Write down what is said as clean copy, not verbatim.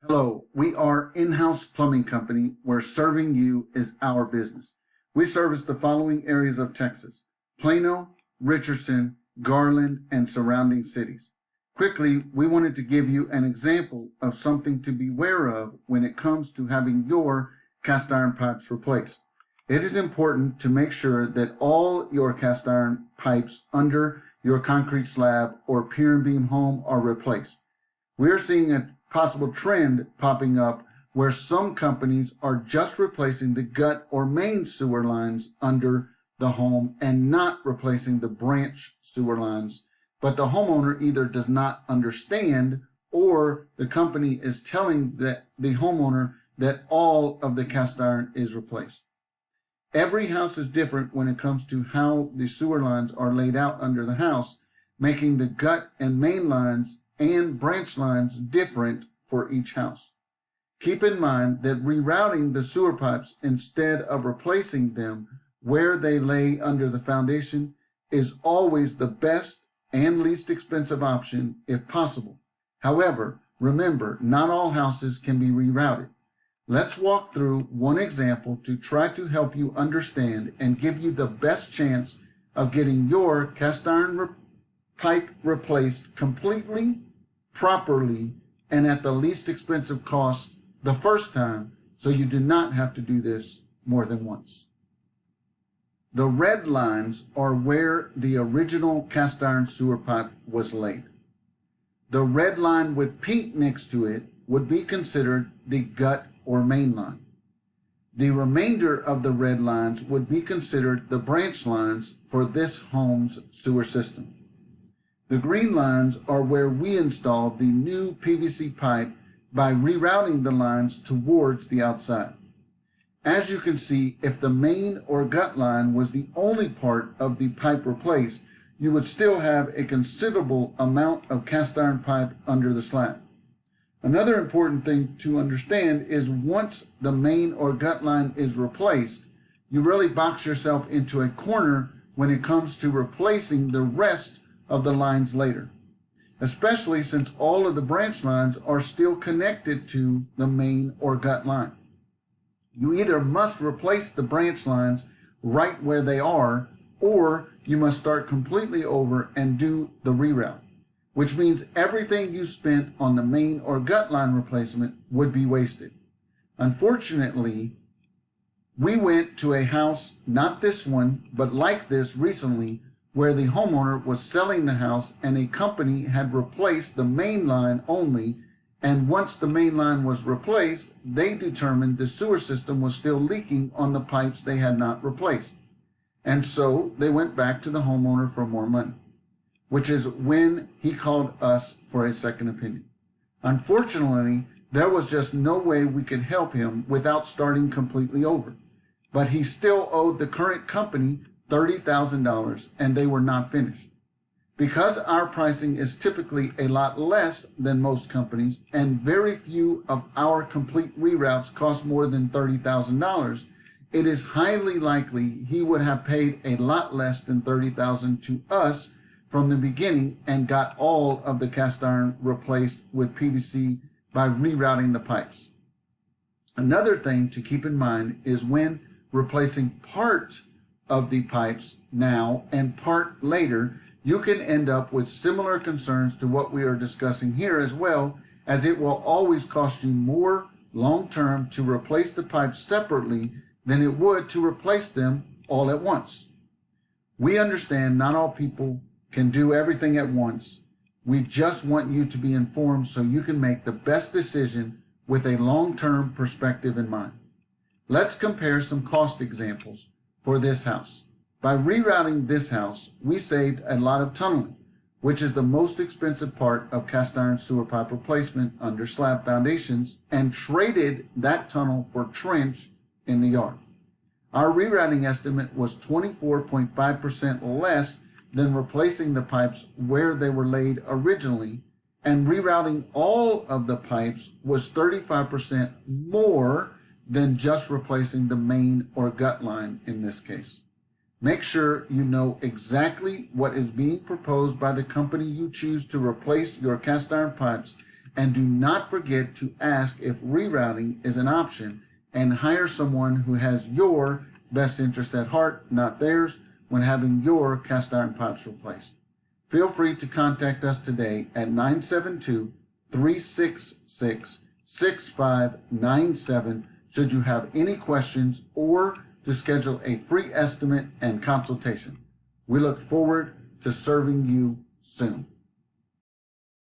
Hello, we are In-House Plumbing Company where serving you is our business. We service the following areas of Texas: Plano, Richardson, Garland, and surrounding cities. Quickly, we wanted to give you an example of something to beware of when it comes to having your cast iron pipes replaced. It is important to make sure that all your cast iron pipes under your concrete slab or pier and beam home are replaced. We are seeing a possible trend popping up where some companies are just replacing the gut or main sewer lines under the home and not replacing the branch sewer lines, but the homeowner either does not understand or the company is telling the homeowner that all of the cast iron is replaced. Every house is different when it comes to how the sewer lines are laid out under the house, making the gut and main lines and branch lines different for each house. Keep in mind that rerouting the sewer pipes instead of replacing them where they lay under the foundation is always the best and least expensive option if possible. However, remember, not all houses can be rerouted. Let's walk through one example to try to help you understand and give you the best chance of getting your cast iron pipe replaced completely, properly, and at the least expensive cost the first time, so you do not have to do this more than once. The red lines are where the original cast iron sewer pipe was laid. The red line with pink next to it would be considered the gut or main line. The remainder of the red lines would be considered the branch lines for this home's sewer system. The green lines are where we installed the new PVC pipe by rerouting the lines towards the outside. As you can see, if the main or gut line was the only part of the pipe replaced, you would still have a considerable amount of cast iron pipe under the slab. Another important thing to understand is once the main or gut line is replaced, you really box yourself into a corner when it comes to replacing the rest of the lines later, especially since all of the branch lines are still connected to the main or gut line. You either must replace the branch lines right where they are, or you must start completely over and do the reroute, which means everything you spent on the main or gut line replacement would be wasted. Unfortunately, we went to a house, not this one, but like this recently, where the homeowner was selling the house and a company had replaced the main line only, and once the main line was replaced, they determined the sewer system was still leaking on the pipes they had not replaced. And so they went back to the homeowner for more money, which is when he called us for a second opinion. Unfortunately, there was just no way we could help him without starting completely over, but he still owed the current company $30,000 and they were not finished. Because our pricing is typically a lot less than most companies and very few of our complete reroutes cost more than $30,000, it is highly likely he would have paid a lot less than $30,000 to us from the beginning and got all of the cast iron replaced with PVC by rerouting the pipes. Another thing to keep in mind is when replacing part of the pipes now and part later, you can end up with similar concerns to what we are discussing here, as well as it will always cost you more long-term to replace the pipes separately than it would to replace them all at once. We understand not all people can do everything at once. We just want you to be informed so you can make the best decision with a long-term perspective in mind. Let's compare some cost examples for this house. By rerouting this house, we saved a lot of tunneling, which is the most expensive part of cast iron sewer pipe replacement under slab foundations, and traded that tunnel for trench in the yard. Our rerouting estimate was 24.5% less than replacing the pipes where they were laid originally, and rerouting all of the pipes was 35% more than just replacing the main or gut line in this case. Make sure you know exactly what is being proposed by the company you choose to replace your cast iron pipes And do not forget to ask if rerouting is an option and hire someone who has your best interest at heart, not theirs, when having your cast iron pipes replaced. Feel free to contact us today at 972-366-6597 should you have any questions or to schedule a free estimate and consultation. We look forward to serving you soon.